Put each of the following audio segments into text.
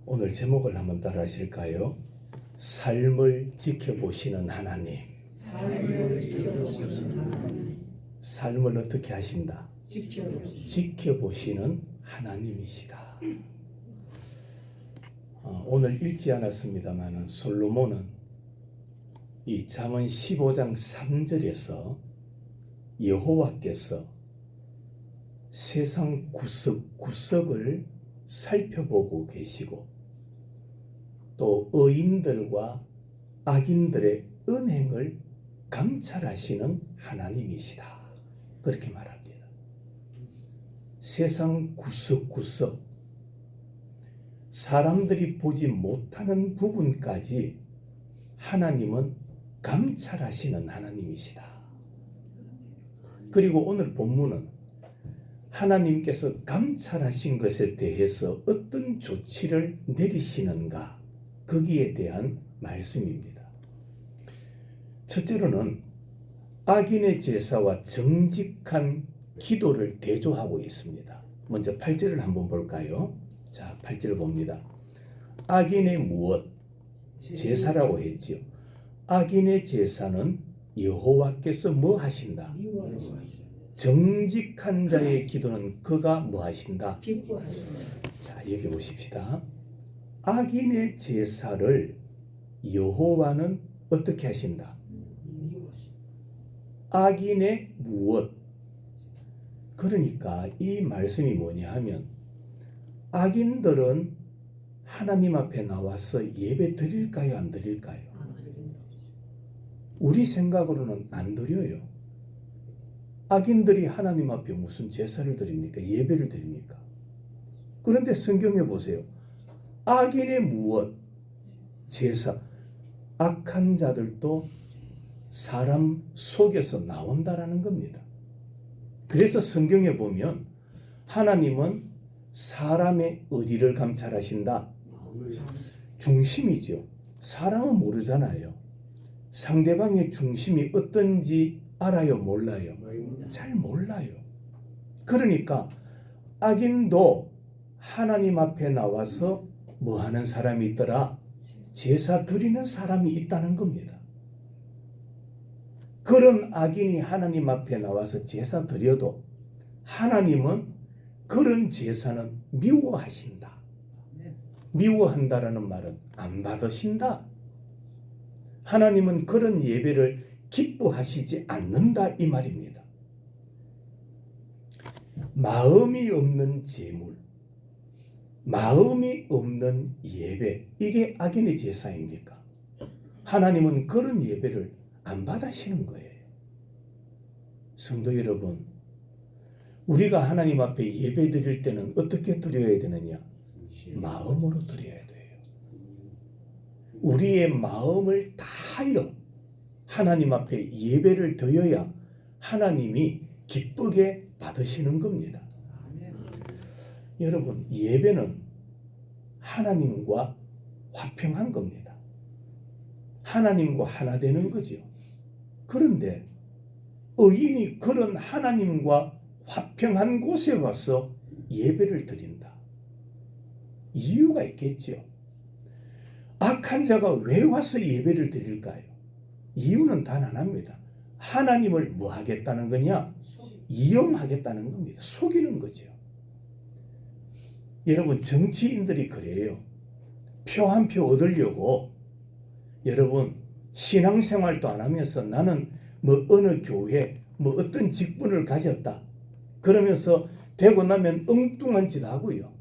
오늘 제목을 한번 따라 하실까요? 삶을 지켜보시는 하나님. 삶을 어떻게 하신다? 지켜보시는 하나님이시다. 오늘 읽지 않았습니다만 솔로몬은 이 잠언 15장 3절에서 여호와께서 세상 구석구석을 살펴보고 계시고 또 의인들과 악인들의 은행을 감찰하시는 하나님이시다. 그렇게 말합니다. 세상 구석구석, 사람들이 보지 못하는 부분까지 하나님은 감찰하시는 하나님이시다. 그리고 오늘 본문은 하나님께서 감찰하신 것에 대해서 어떤 조치를 내리시는가, 거기에 대한 말씀입니다. 첫째로는 악인의 제사와 정직한 기도를 대조하고 있습니다. 먼저 8절을 한번 볼까요? 자, 8절을 봅니다. 악인의 무엇? 제사라고 했지요. 악인의 제사는 여호와께서 뭐 하신다? 정직한 자의 기도는 그가 뭐 하신다? 자, 여기 보십시다. 악인의 제사를 여호와는 어떻게 하신다? 악인의 무엇? 그러니까 이 말씀이 뭐냐 하면 악인들은 하나님 앞에 나와서 예배 드릴까요? 안 드릴까요? 우리 생각으로는 안 드려요. 악인들이 하나님 앞에 무슨 제사를 드립니까? 예배를 드립니까? 그런데 성경에 보세요. 악인의 무엇? 제사. 악한 자들도 사람 속에서 나온다라는 겁니다. 그래서 성경에 보면 하나님은 사람의 어디를 감찰하신다? 중심이죠. 사람은 모르잖아요. 상대방의 중심이 어떤지 알아요? 몰라요? 잘 몰라요. 그러니까 악인도 하나님 앞에 나와서 뭐 하는 사람이 있더라? 제사 드리는 사람이 있다는 겁니다. 그런 악인이 하나님 앞에 나와서 제사 드려도 하나님은 그런 제사는 미워하신다. 미워한다라는 말은 안 받으신다. 하나님은 그런 예배를 기뻐하시지 않는다 이 말입니다. 마음이 없는 제물, 마음이 없는 예배, 이게 악인의 제사입니까? 하나님은 그런 예배를 안 받으시는 거예요. 성도 여러분, 우리가 하나님 앞에 예배 드릴 때는 어떻게 드려야 되느냐? 마음으로 드려야 돼요. 우리의 마음을 다하여 하나님 앞에 예배를 드려야 하나님이 기쁘게 받으시는 겁니다. 여러분, 예배는 하나님과 화평한 겁니다. 하나님과 하나 되는 거죠. 그런데 의인이 그런 하나님과 화평한 곳에 와서 예배를 드린다. 이유가 있겠죠. 악한 자가 왜 와서 예배를 드릴까요? 이유는 단 하나입니다. 하나님을 뭐 하겠다는 거냐? 이용하겠다는 겁니다. 속이는 거죠. 여러분, 정치인들이 그래요. 표 한 표 얻으려고 여러분 신앙생활도 안 하면서 나는 뭐 어느 교회 뭐 어떤 직분을 가졌다 그러면서 되고 나면 엉뚱한 짓 하고요.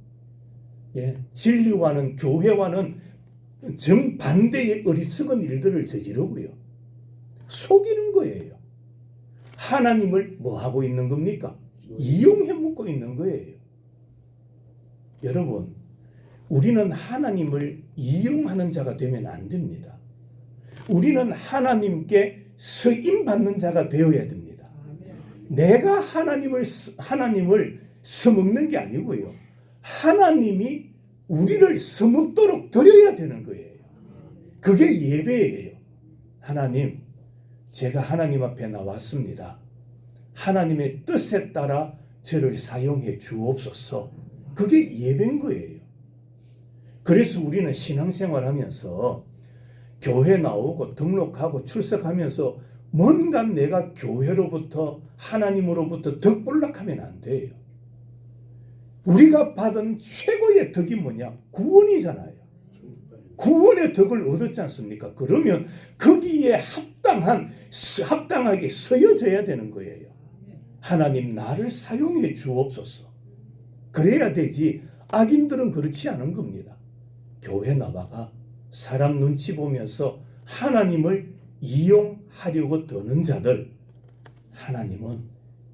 진리와는 교회와는 정반대의 어리석은 일들을 저지르고요. 속이는 거예요. 하나님을 뭐 하고 있는 겁니까? 이용해 먹고 있는 거예요. 여러분, 우리는 하나님을 이용하는 자가 되면 안 됩니다. 우리는 하나님께 서임받는 자가 되어야 됩니다. 내가 하나님을 써먹는 게 아니고요. 하나님이 우리를 써먹도록 드려야 되는 거예요. 그게 예배예요. 하나님, 제가 하나님 앞에 나왔습니다. 하나님의 뜻에 따라 저를 사용해 주옵소서. 그게 예배인 거예요. 그래서 우리는 신앙생활하면서 교회 나오고 등록하고 출석하면서 뭔가 내가 교회로부터 하나님으로부터 덕볼락하면 안 돼요. 우리가 받은 최고의 덕이 뭐냐? 구원이잖아요. 구원의 덕을 얻었지 않습니까? 그러면 거기에 합당하게 서여져야 되는 거예요. 하나님 나를 사용해 주옵소서. 그래야 되지. 악인들은 그렇지 않은 겁니다. 교회 나와가 사람 눈치 보면서 하나님을 이용하려고 드는 자들, 하나님은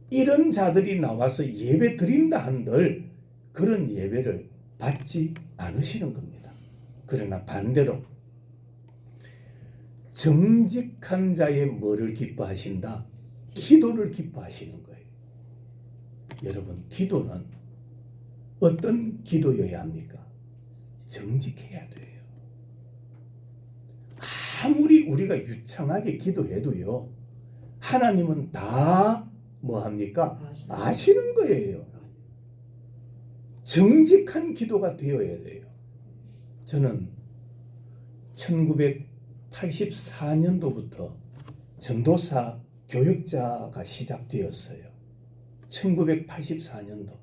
이런 자들이 나와서 예배 드린다 한들 그런 예배를 받지 않으시는 겁니다. 그러나 반대로 정직한 자의 뭐를 기뻐하신다? 기도를 기뻐하시는 거예요. 여러분, 기도는 어떤 기도여야 합니까? 정직해야 돼요. 아무리 우리가 유창하게 기도해도요, 하나님은 다 뭐합니까? 아시는 거예요. 정직한 기도가 되어야 돼요. 저는 1984년도부터 전도사 교육자가 시작되었어요. 1984년도.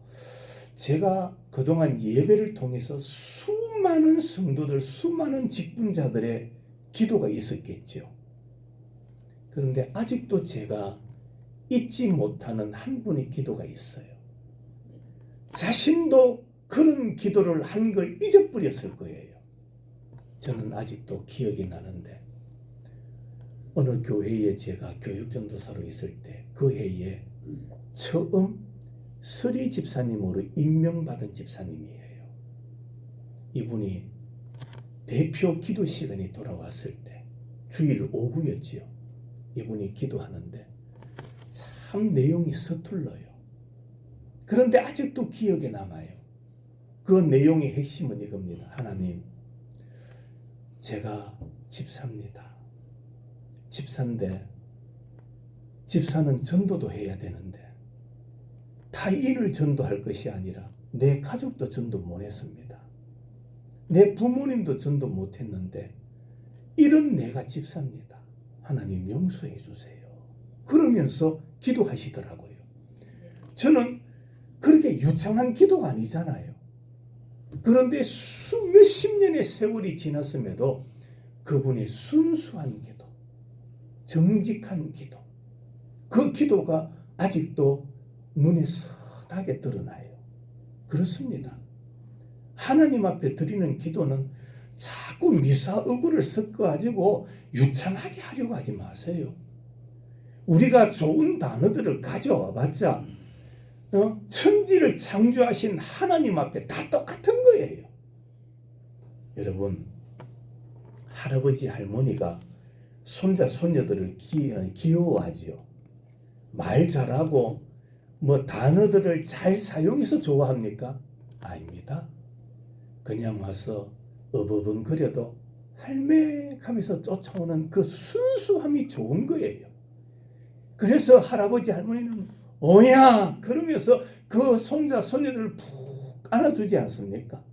제가 그동안 예배를 통해서 수많은 성도들, 수많은 직분자들의 기도가 있었겠죠. 그런데 아직도 제가 잊지 못하는 한 분의 기도가 있어요. 자신도 그런 기도를 한 걸 잊어버렸을 거예요. 저는 아직도 기억이 나는데 어느 교회에 제가 교육전도사로 있을 때 그 해에 처음 서리 집사님으로 임명받은 집사님이에요. 이분이 대표 기도 시간이 돌아왔을 때 주일 오후였지요. 이분이 기도하는데 참 내용이 서툴러요. 그런데 아직도 기억에 남아요. 그 내용의 핵심은 이겁니다. 하나님, 제가 집사입니다. 집사인데 집사는 전도도 해야 되는데 타인을 전도할 것이 아니라 내 가족도 전도 못했습니다. 내 부모님도 전도 못했는데 이런 내가 집사입니다. 하나님 용서해 주세요. 그러면서 기도하시더라고요. 저는 그렇게 유창한 기도가 아니잖아요. 그런데 몇십 년의 세월이 지났음에도 그분의 순수한 기도, 정직한 기도, 그 기도가 아직도 눈에 선하게 드러나요. 그렇습니다. 하나님 앞에 드리는 기도는 자꾸 미사의구를 섞어가지고 유창하게 하려고 하지 마세요. 우리가 좋은 단어들을 가져와봤자 천지를 창조하신 하나님 앞에 다 똑같은 거예요. 여러분, 할아버지 할머니가 손자 손녀들을 귀여워하지요. 말 잘하고 뭐 단어들을 잘 사용해서 좋아합니까? 아닙니다. 그냥 와서 어버벙거려도 할매하면서 쫓아오는 그 순수함이 좋은 거예요. 그래서 할아버지 할머니는 오야 그러면서 그 손자 손녀들을 푹 안아주지 않습니까?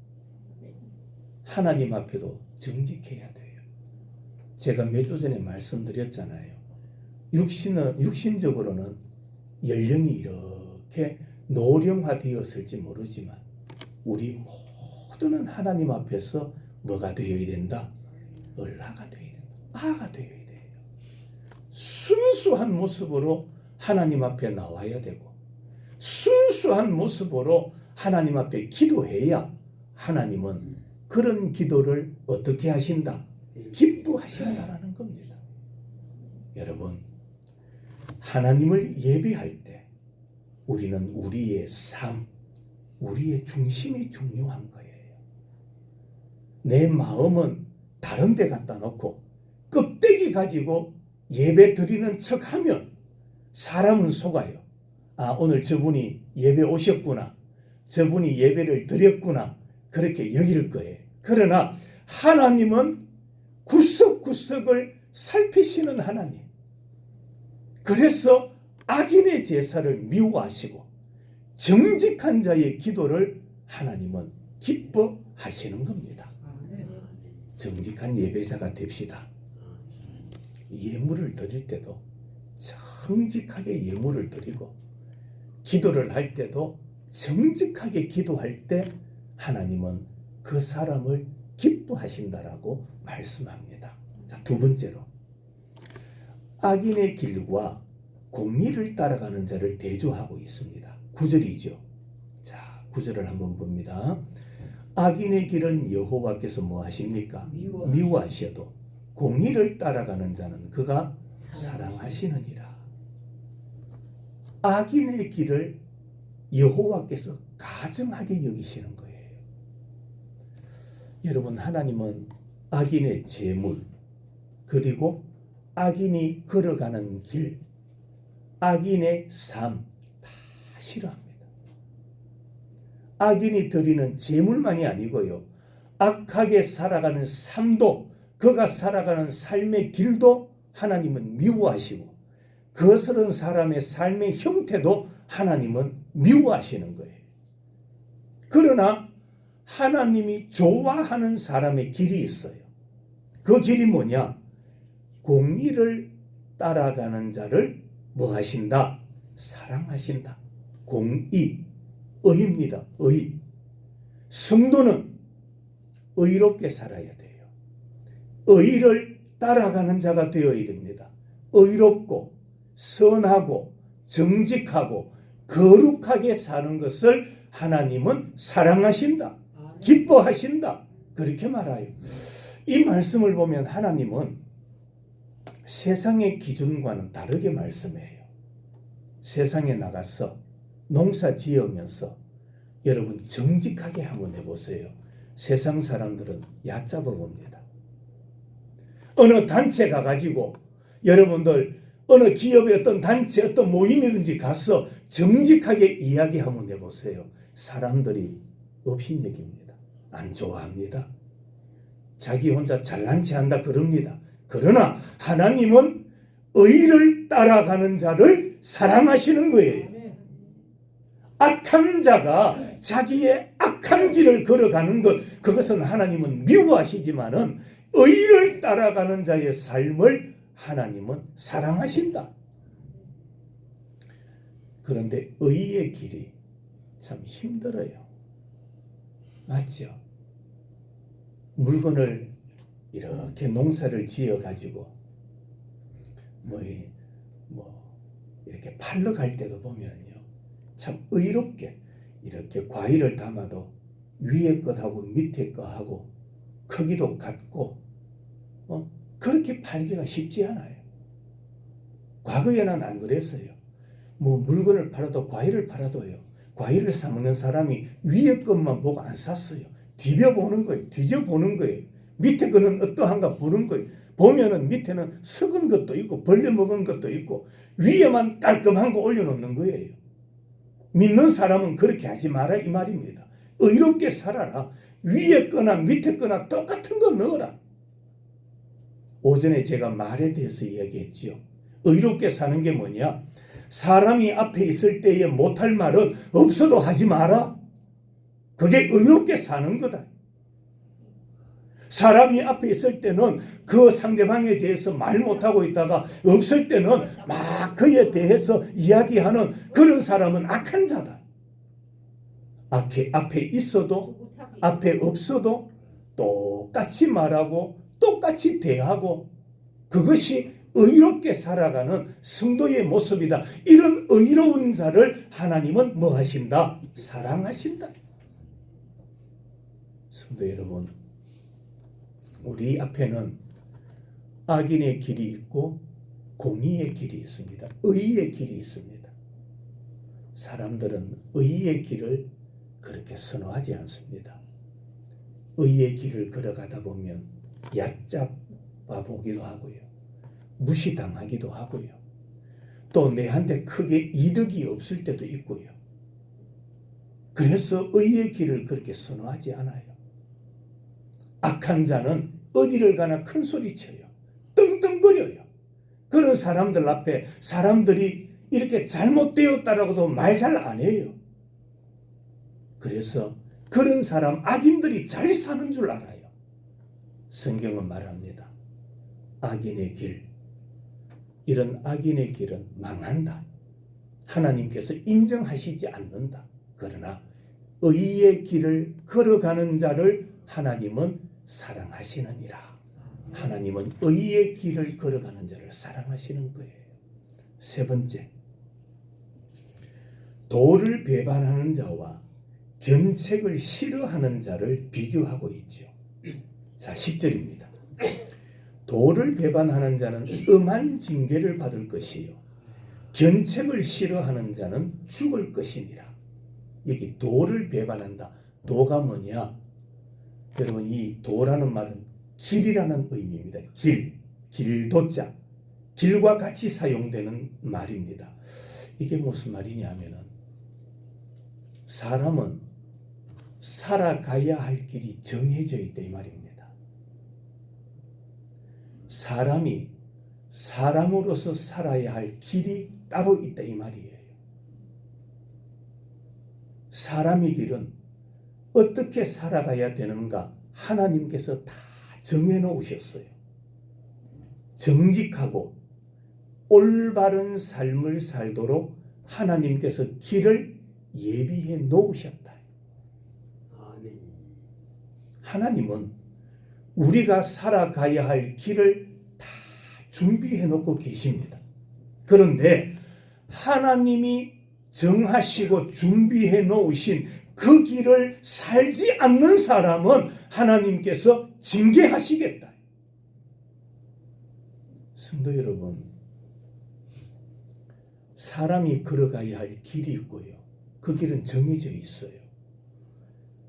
하나님 앞에도 정직해야 돼요. 제가 몇 주 전에 말씀드렸잖아요. 육신적으로는 연령이 이렇게 노령화되었을지 모르지만 우리 모두는 하나님 앞에서 뭐가 되어야 된다? 얼라가 되어야 된다. 아가 되어야 돼요. 순수한 모습으로 하나님 앞에 나와야 되고 순수한 모습으로 하나님 앞에 기도해야 하나님은 그런 기도를 어떻게 하신다? 기뻐하신다라는 겁니다. 여러분, 하나님을 예배할 때 우리는 우리의 삶, 우리의 중심이 중요한 거예요. 내 마음은 다른 데 갖다 놓고 껍데기 가지고 예배 드리는 척하면 사람은 속아요. 아, 오늘 저분이 예배 오셨구나. 저분이 예배를 드렸구나. 그렇게 여길 거예요. 그러나 하나님은 구석구석을 살피시는 하나님. 그래서 악인의 제사를 미워하시고 정직한 자의 기도를 하나님은 기뻐하시는 겁니다. 정직한 예배자가 됩시다. 예물을 드릴 때도 정직하게 예물을 드리고 기도를 할 때도 정직하게 기도할 때 하나님은 그 사람을 기뻐하신다라고 말씀합니다. 자, 두 번째로 악인의 길과 공의를 따라가는 자를 대조하고 있습니다. 9절이죠. 자, 9절을 한번 봅니다. 악인의 길은 여호와께서 뭐 하십니까? 미워하셔도 공의를 따라가는 자는 그가 사랑하시느니라. 악인의 길을 여호와께서 가증하게 여기시는 거예요. 여러분, 하나님은 악인의 재물, 그리고 악인이 걸어가는 길, 악인의 삶 다 싫어합니다. 악인이 드리는 재물만이 아니고요, 악하게 살아가는 삶도, 그가 살아가는 삶의 길도 하나님은 미워하시고, 거스른 사람의 삶의 형태도 하나님은 미워하시는 거예요. 그러나 하나님이 좋아하는 사람의 길이 있어요. 그 길이 뭐냐? 공의를 따라가는 자를 뭐 하신다? 사랑하신다. 공의, 의입니다. 의. 성도는 의롭게 살아야 돼요. 의를 따라가는 자가 되어야 됩니다. 의롭고 선하고 정직하고 거룩하게 사는 것을 하나님은 사랑하신다. 기뻐하신다. 그렇게 말해요. 이 말씀을 보면 하나님은 세상의 기준과는 다르게 말씀해요. 세상에 나가서 농사 지으면서 여러분 정직하게 한번 해보세요. 세상 사람들은 얕잡아 봅니다. 어느 단체 가가지고 여러분들 어느 기업의 어떤 단체 어떤 모임이든지 가서 정직하게 이야기 한번 해보세요. 사람들이 업신여깁니다. 안 좋아합니다. 자기 혼자 잘난 체 한다 그럽니다. 그러나 하나님은 의를 따라가는 자를 사랑하시는 거예요. 악한 자가 자기의 악한 길을 걸어가는 것, 그것은 하나님은 미워하시지만은 의를 따라가는 자의 삶을 하나님은 사랑하신다. 그런데 의의 길이 참 힘들어요. 맞죠? 물건을 이렇게 농사를 지어 가지고 뭐 이렇게 팔러 갈 때도 보면요, 참 의롭게 이렇게 과일을 담아도 위에 것하고 밑에 것하고 크기도 같고 그렇게 팔기가 쉽지 않아요. 과거에는 안 그랬어요. 뭐 물건을 팔아도 과일을 팔아도요, 과일을 사 먹는 사람이 위에 것만 보고 안 샀어요. 뒤벼보는 거예요. 뒤져보는 거예요. 밑에 거는 어떠한가 보는 거예요. 보면은 밑에는 썩은 것도 있고 벌레 먹은 것도 있고 위에만 깔끔한 거 올려놓는 거예요. 믿는 사람은 그렇게 하지 마라 이 말입니다. 의롭게 살아라. 위에 거나 밑에 거나 똑같은 거 넣어라. 오전에 제가 말에 대해서 이야기했지요. 의롭게 사는 게 뭐냐? 사람이 앞에 있을 때에 못할 말은 없어도 하지 마라. 그게 의롭게 사는 거다. 사람이 앞에 있을 때는 그 상대방에 대해서 말 못하고 있다가 없을 때는 막 그에 대해서 이야기하는 그런 사람은 악한 자다. 앞에 있어도 앞에 없어도 똑같이 말하고 똑같이 대하고, 그것이 의롭게 살아가는 성도의 모습이다. 이런 의로운 자를 하나님은 뭐 하신다? 사랑하신다. 성도 여러분, 우리 앞에는 악인의 길이 있고 공의의 길이 있습니다. 의의 길이 있습니다. 사람들은 의의 길을 그렇게 선호하지 않습니다. 의의 길을 걸어가다 보면 얕잡아 보기도 하고요, 무시당하기도 하고요, 또 내한테 크게 이득이 없을 때도 있고요. 그래서 의의 길을 그렇게 선호하지 않아요. 악한 자는 어디를 가나 큰 소리 쳐요. 떵떵거려요. 그런 사람들 앞에 사람들이 이렇게 잘못되었다라고도 말 잘 안 해요. 그래서 그런 사람, 악인들이 잘 사는 줄 알아요. 성경은 말합니다. 악인의 길, 이런 악인의 길은 망한다. 하나님께서 인정하시지 않는다. 그러나 의의 길을 걸어가는 자를 하나님은 사랑하시느니라. 하나님은 의의 길을 걸어가는 자를 사랑하시는 거예요. 세 번째, 도를 배반하는 자와 견책을 싫어하는 자를 비교하고 있죠. 자, 10절입니다. 도를 배반하는 자는 엄한 징계를 받을 것이요 견책을 싫어하는 자는 죽을 것이니라. 여기 도를 배반한다. 도가 뭐냐? 여러분, 이 도라는 말은 길이라는 의미입니다. 길, 길도자, 길과 같이 사용되는 말입니다. 이게 무슨 말이냐면은 사람은 살아가야 할 길이 정해져 있다 이 말입니다. 사람이 사람으로서 살아야 할 길이 따로 있다 이 말이에요. 사람의 길은 어떻게 살아가야 되는가 하나님께서 다 정해놓으셨어요. 정직하고 올바른 삶을 살도록 하나님께서 길을 예비해 놓으셨다. 하나님은 우리가 살아가야 할 길을 다 준비해 놓고 계십니다. 그런데 하나님이 정하시고 준비해 놓으신 그 길을 살지 않는 사람은 하나님께서 징계하시겠다. 성도 여러분, 사람이 걸어가야 할 길이 있고요. 그 길은 정해져 있어요.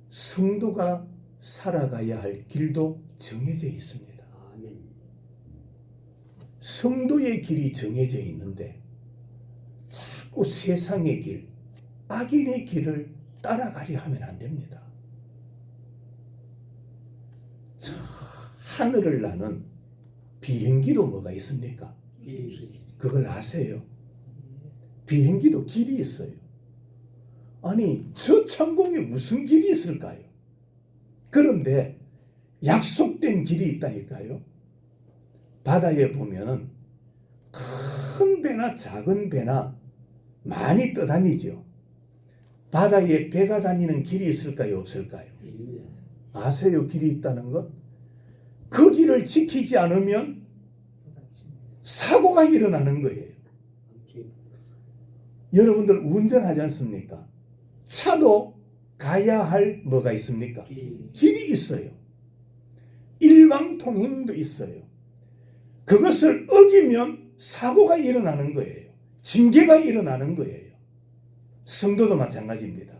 성도가 살아가야 할 길도 정해져 있습니다. 성도의 길이 정해져 있는데 자꾸 세상의 길, 악인의 길을 따라가려 하면 안 됩니다. 저 하늘을 나는 비행기도 뭐가 있습니까? 그걸 아세요? 비행기도 길이 있어요. 아니, 저 창공에 무슨 길이 있을까요? 그런데 약속된 길이 있다니까요. 바다에 보면은 큰 배나 작은 배나 많이 떠다니죠. 바다에 배가 다니는 길이 있을까요? 없을까요? 아세요? 길이 있다는 것? 그 길을 지키지 않으면 사고가 일어나는 거예요. 여러분들 운전하지 않습니까? 차도 가야 할 뭐가 있습니까? 길이 있어요. 일방통행도 있어요. 그것을 어기면 사고가 일어나는 거예요. 징계가 일어나는 거예요. 성도도 마찬가지입니다.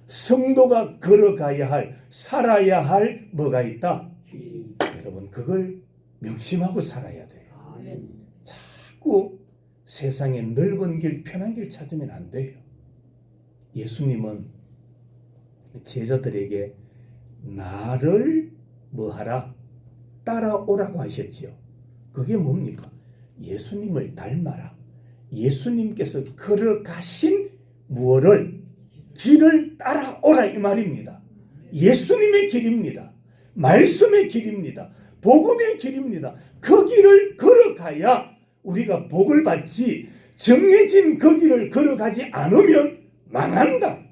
성도가 걸어가야 할, 살아야 할 뭐가 있다? 여러분, 그걸 명심하고 살아야 돼요. 자꾸 세상에 넓은 길, 편한 길 찾으면 안 돼요. 예수님은 제자들에게 나를 뭐하라? 따라오라고 하셨지요. 그게 뭡니까? 예수님을 닮아라. 예수님께서 걸어가신 무엇을? 길을 따라오라 이 말입니다. 예수님의 길입니다. 말씀의 길입니다. 복음의 길입니다. 그 길을 걸어가야 우리가 복을 받지, 정해진 그 길을 걸어가지 않으면 망한다.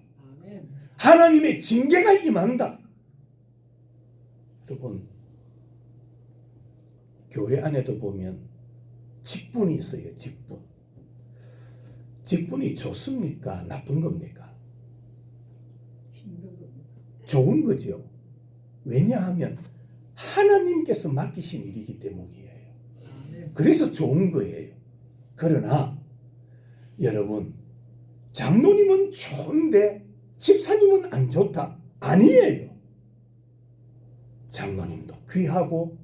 하나님의 징계가 임한다. 여러분, 교회 안에도 보면 직분이 있어요. 직분. 직분이 좋습니까? 나쁜 겁니까? 좋은 거죠. 왜냐하면 하나님께서 맡기신 일이기 때문이에요. 그래서 좋은 거예요. 그러나 여러분, 장로님은 좋은데 집사님은 안 좋다. 아니에요. 장로님도 귀하고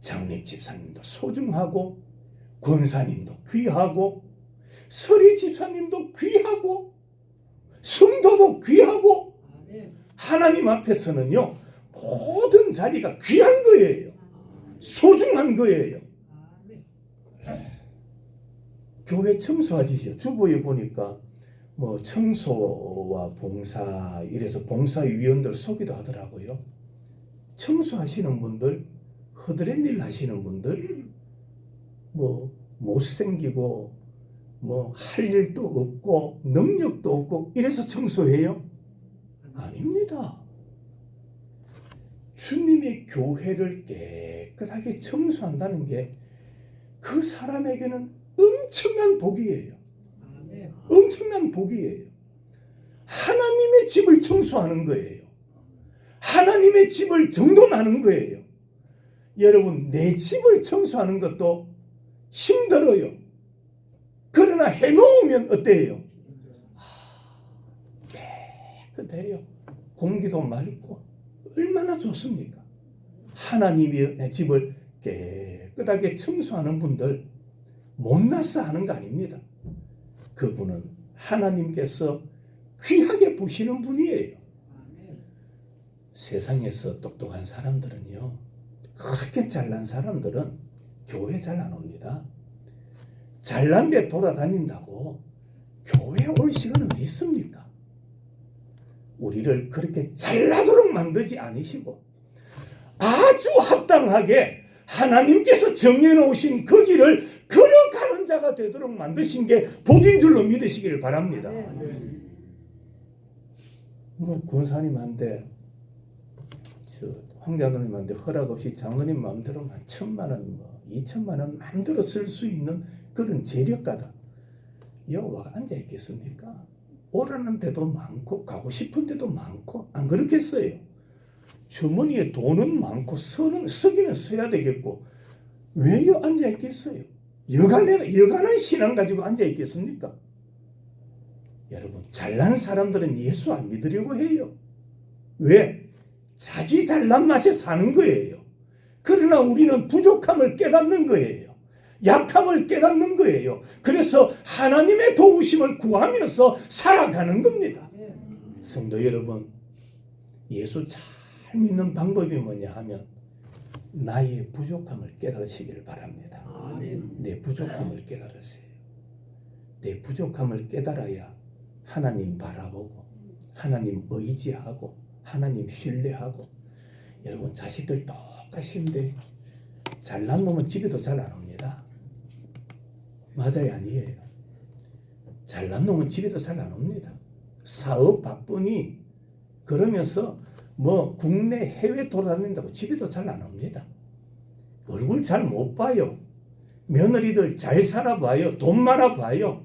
장립 집사님도 소중하고 권사님도 귀하고 서리 집사님도 귀하고 성도도 귀하고 하나님 앞에서는요 모든 자리가 귀한 거예요. 소중한 거예요. 교회 청소하시죠. 주보에 보니까 뭐 청소와 봉사 이래서 봉사위원들 소개도 하더라고요. 청소하시는 분들, 허드렛 일 하시는 분들, 못생기고 할 일도 없고 능력도 없고 이래서 청소해요? 아닙니다. 주님의 교회를 깨끗하게 청소한다는 게 그 사람에게는 엄청난 복이에요. 엄청난 복이에요. 하나님의 집을 청소하는 거예요. 하나님의 집을 정돈하는 거예요. 여러분, 내 집을 청소하는 것도 힘들어요. 그러나 해놓으면 어때요? 깨끗해요. 공기도 맑고 얼마나 좋습니까? 하나님의 집을 깨끗하게 청소하는 분들 못나서 하는 거 아닙니다. 그분은 하나님께서 귀하게 보시는 분이에요. 세상에서 똑똑한 사람들은요, 그렇게 잘난 사람들은 교회 잘 안 옵니다. 잘난 데 돌아다닌다고 교회 올 시간 어디 있습니까? 우리를 그렇게 잘나도록 만들지 않으시고 아주 합당하게 하나님께서 정해놓으신 그 길을 걸어가는 자가 되도록 만드신 게 복인 줄로 믿으시기를 바랍니다. 군사님한테 황자노님한테 허락 없이 장로님 마음대로 1,000만 원, 2,000만 원 마음대로 쓸 수 있는 그런 재력가다. 여와 앉아 있겠습니까? 오라는 데도 많고 가고 싶은 데도 많고 안 그렇겠어요? 주머니에 돈은 많고 서기는 서야 되겠고 왜 앉아 있겠어요? 여간한 신앙 가지고 앉아 있겠습니까? 여러분, 잘난 사람들은 예수 안 믿으려고 해요. 왜? 자기 잘난 맛에 사는 거예요. 그러나 우리는 부족함을 깨닫는 거예요. 약함을 깨닫는 거예요. 그래서 하나님의 도우심을 구하면서 살아가는 겁니다. 성도 여러분, 예수 잘 믿는 방법이 뭐냐 하면 나의 부족함을 깨달으시기를 바랍니다. 내 부족함을 깨달으세요. 내 부족함을 깨달아야 하나님 바라보고 하나님 의지하고 하나님 신뢰하고. 여러분, 자식들 똑같은데 잘난 놈은 집에도 잘 안 옵니다. 맞아요, 아니에요? 잘난 놈은 집에도 잘 안 옵니다. 사업 바쁘니 그러면서 국내 해외 돌아다닌다고 집에도 잘 안 옵니다. 얼굴 잘 못 봐요. 며느리들 잘 살아봐요. 돈 많아봐요.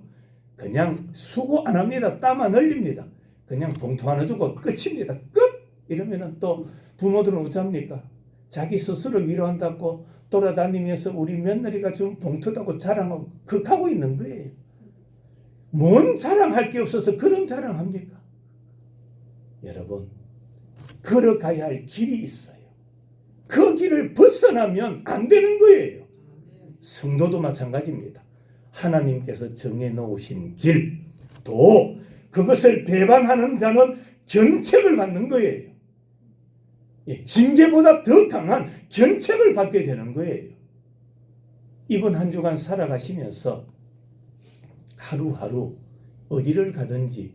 그냥 수고 안 합니다. 땀 안 흘립니다. 그냥 봉투 하나 주고 끝입니다. 끝! 이러면은 또 부모들은 어쩝니까? 자기 스스로 위로한다고 돌아다니면서 우리 며느리가 좀 봉투다고 자랑하고 극하고 있는 거예요. 뭔 자랑할 게 없어서 그런 자랑합니까? 여러분, 걸어가야 할 길이 있어요. 그 길을 벗어나면 안 되는 거예요. 성도도 마찬가지입니다. 하나님께서 정해놓으신 길, 또 그것을 배반하는 자는 견책을 받는 거예요. 징계보다 더 강한 견책을 받게 되는 거예요. 이번 한 주간 살아가시면서 하루하루 어디를 가든지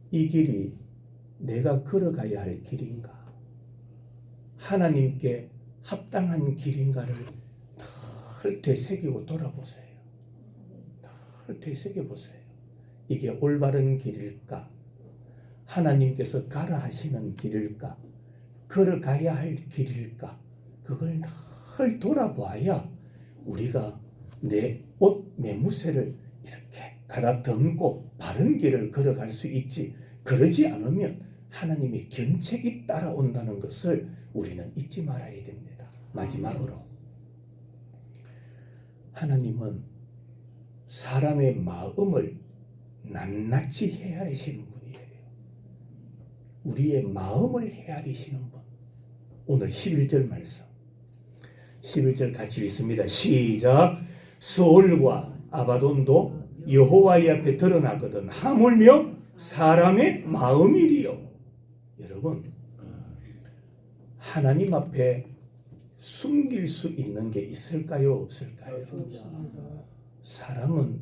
이 길이 내가 걸어가야 할 길인가, 하나님께 합당한 길인가를 늘 되새기고 돌아보세요. 늘 되새겨보세요. 이게 올바른 길일까? 하나님께서 가라 하시는 길일까? 걸어가야 할 길일까? 그걸 늘 돌아봐야 우리가 내 옷 매무새를 이렇게 가다 듬고 바른 길을 걸어갈 수 있지. 그러지 않으면 하나님의 견책이 따라온다는 것을 우리는 잊지 말아야 됩니다. 마지막으로, 하나님은 사람의 마음을 낱낱이 헤아리시는 분이에요. 우리의 마음을 헤아리시는 분. 오늘 11절 말씀, 11절 같이 읽습니다. 시작. 서울과 아바돈도 여호와의 앞에 드러나거든 하물며 사람의 마음이리요. 여러분, 하나님 앞에 숨길 수 있는 게 있을까요, 없을까요? 사람은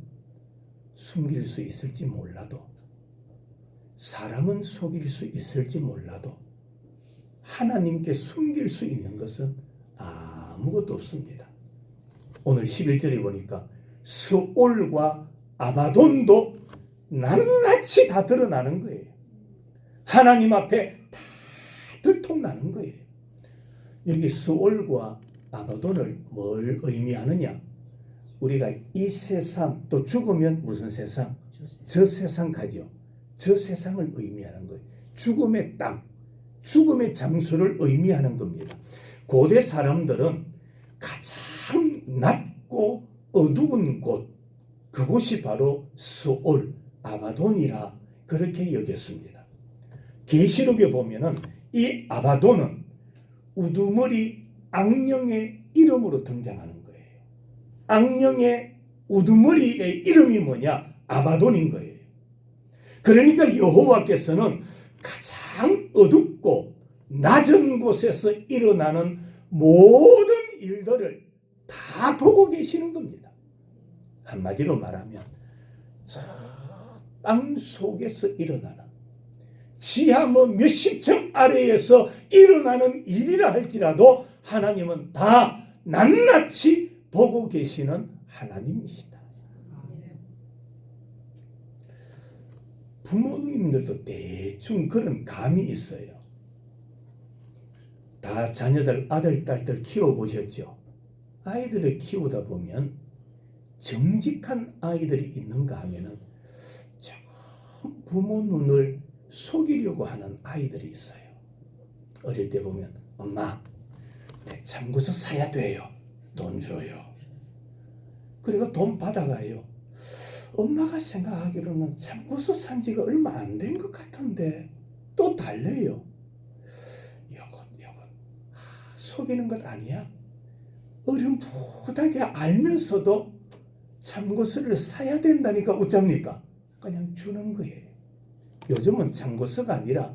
숨길 수 있을지 몰라도, 사람은 속일 수 있을지 몰라도 하나님께 숨길 수 있는 것은 아무것도 없습니다. 오늘 11절에 보니까 스올과 아바돈도 낱낱이 다 드러나는 거예요. 하나님 앞에 다 들통나는 거예요. 여기 스올과 아바돈을 뭘 의미하느냐? 우리가 이 세상, 또 죽으면 무슨 세상? 저 세상 가죠. 저 세상을 의미하는 거예요. 죽음의 땅, 죽음의 장소를 의미하는 겁니다. 고대 사람들은 가장 낮고 어두운 곳, 그곳이 바로 스올, 아바돈이라 그렇게 여겼습니다. 계시록에 보면은 이 아바돈은 우두머리 악령의 이름으로 등장하는 거예요. 악령의 우두머리의 이름이 뭐냐? 아바돈인 거예요. 그러니까 여호와께서는 가장 어둡고 낮은 곳에서 일어나는 모든 일들을 다 보고 계시는 겁니다. 한마디로 말하면 저 땅 속에서 일어나는 지하 몇십 층 아래에서 일어나는 일이라 할지라도 하나님은 다 낱낱이 보고 계시는 하나님이시다. 부모님들도 대충 그런 감이 있어요. 다 자녀들 아들 딸들 키워보셨죠? 아이들을 키우다 보면 정직한 아이들이 있는가 하면은 좀 부모 눈을 속이려고 하는 아이들이 있어요. 어릴 때 보면 엄마 내 참고서 사야 돼요. 돈 줘요. 그리고 돈 받아가요. 엄마가 생각하기로는 참고서 산 지가 얼마 안 된 것 같은데 또 달래요. 요것 속이는 것 아니야? 어렴풋하게 알면서도 참고서를 사야 된다니까 어쩝니까? 그냥 주는 거예요. 요즘은 참고서가 아니라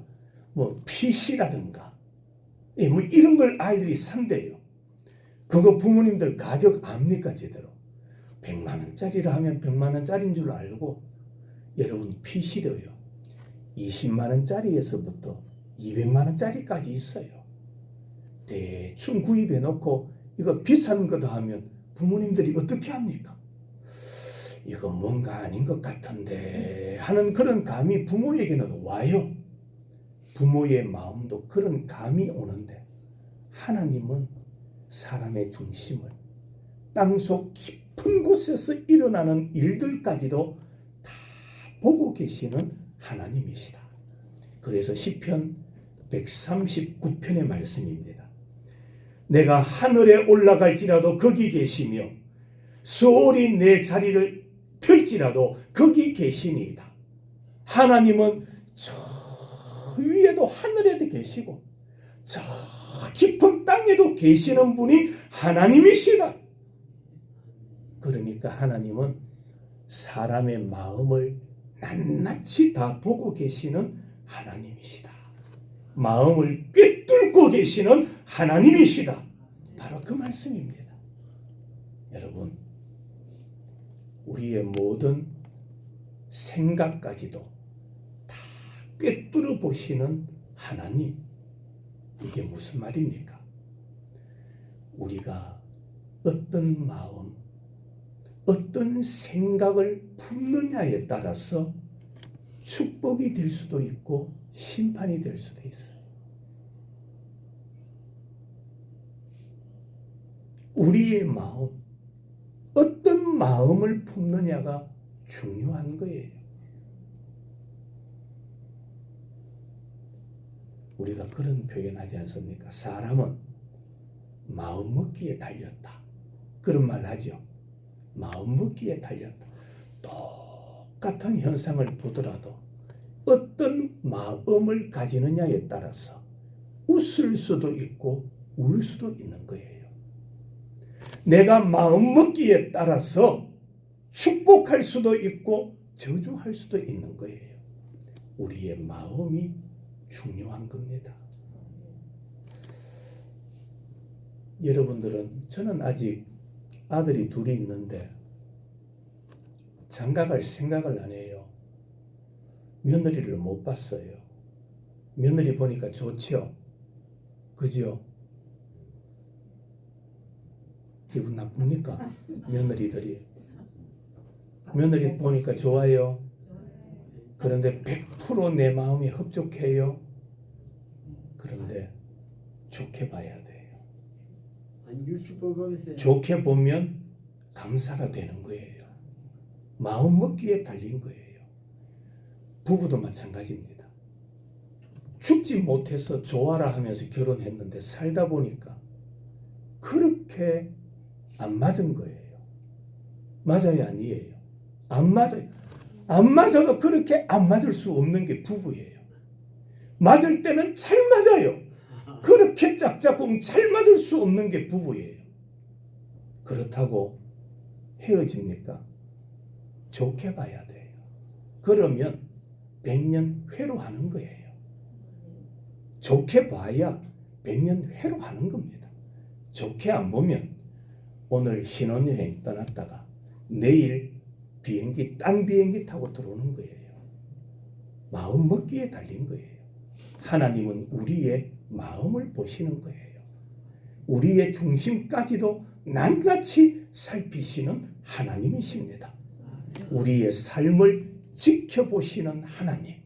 뭐 PC라든가 뭐 이런 걸 아이들이 산대요. 그거 부모님들 가격 압니까 제대로? 100만 원짜리라 하면 100만 원짜리인 줄 알고 여러분 PC도요. 20만 원짜리에서부터 200만 원짜리까지 있어요. 대충 구입해 놓고 이거 비싼 거다 하면 부모님들이 어떻게 합니까? 이거 뭔가 아닌 것 같은데 하는 그런 감이 부모에게는 와요. 부모의 마음도 그런 감이 오는데 하나님은 사람의 중심을 땅속 깊은 곳에서 일어나는 일들까지도 다 보고 계시는 하나님이시다. 그래서 시편 139편의 말씀입니다. 내가 하늘에 올라갈지라도 거기 계시며 스올이 내 자리를 펼지라도 거기 계시니이다. 하나님은 저 위에도 하늘에도 계시고 저 깊은 땅에도 계시는 분이 하나님이시다. 그러니까 하나님은 사람의 마음을 낱낱이 다 보고 계시는 하나님이시다. 마음을 꿰뚫고 계시는 하나님이시다. 바로 그 말씀입니다. 여러분, 우리의 모든 생각까지도 다 꿰뚫어 보시는 하나님, 이게 무슨 말입니까? 우리가 어떤 마음, 어떤 생각을 품느냐에 따라서 축복이 될 수도 있고 심판이 될 수도 있어요. 우리의 마음, 어떤 마음을 품느냐가 중요한 거예요. 우리가 그런 표현하지 않습니까? 사람은 마음 먹기에 달렸다. 그런 말 하죠. 마음 먹기에 달렸다. 똑같은 현상을 보더라도 어떤 마음을 가지느냐에 따라서 웃을 수도 있고 울 수도 있는 거예요. 내가 마음 먹기에 따라서 축복할 수도 있고 저주할 수도 있는 거예요. 우리의 마음이 중요한 겁니다. 여러분들은, 저는 아직 아들이 둘이 있는데 장가갈 생각을 안 해요. 며느리를 못 봤어요. 며느리 보니까 좋죠. 그죠? 기분 나쁩니까? 며느리 보니까 좋아요. 그런데 100% 내 마음이 흡족해요. 그런데 좋게 봐야 돼요. 좋게 보면 감사가 되는 거예요. 마음 먹기에 달린 거예요. 부부도 마찬가지입니다. 죽지 못해서 좋아라 하면서 결혼했는데 살다 보니까 그렇게 안 맞은 거예요. 맞아요, 아니에요? 안 맞아요. 안 맞아도 그렇게 안 맞을 수 없는 게 부부예요. 맞을 때는 잘 맞아요. 그렇게 짝짝꿍 잘 맞을 수 없는 게 부부예요. 그렇다고 헤어집니까? 좋게 봐야 돼요. 그러면 100년 회로하는 거예요. 좋게 봐야 100년 회로하는 겁니다. 좋게 안 보면 오늘 신혼여행 떠났다가 내일 딴 비행기 타고 들어오는 거예요. 마음 먹기에 달린 거예요. 하나님은 우리의 마음을 보시는 거예요. 우리의 중심까지도 낱낱이 살피시는 하나님이십니다. 우리의 삶을 지켜보시는 하나님.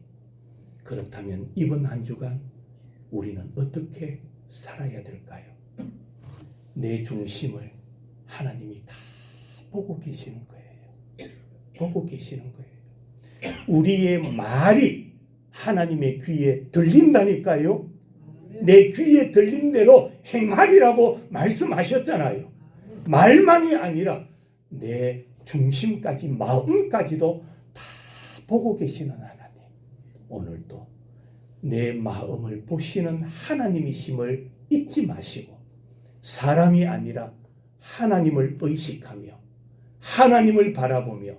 그렇다면 이번 한 주간 우리는 어떻게 살아야 될까요? 내 중심을 하나님이 다 보고 계시는 거예요. 보고 계시는 거예요. 우리의 말이 하나님의 귀에 들린다니까요. 내 귀에 들린 대로 행하리라고 말씀하셨잖아요. 말만이 아니라 내 중심까지 마음까지도 다 보고 계시는 하나님. 오늘도 내 마음을 보시는 하나님이심을 잊지 마시고 사람이 아니라 하나님을 의식하며 하나님을 바라보며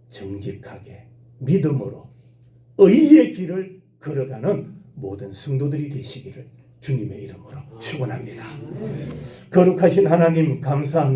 정직하게 믿음으로 의의 길을 걸어가는 모든 성도들이 되시기를 주님의 이름으로 축원합니다. 거룩하신 하나님 감사합니다.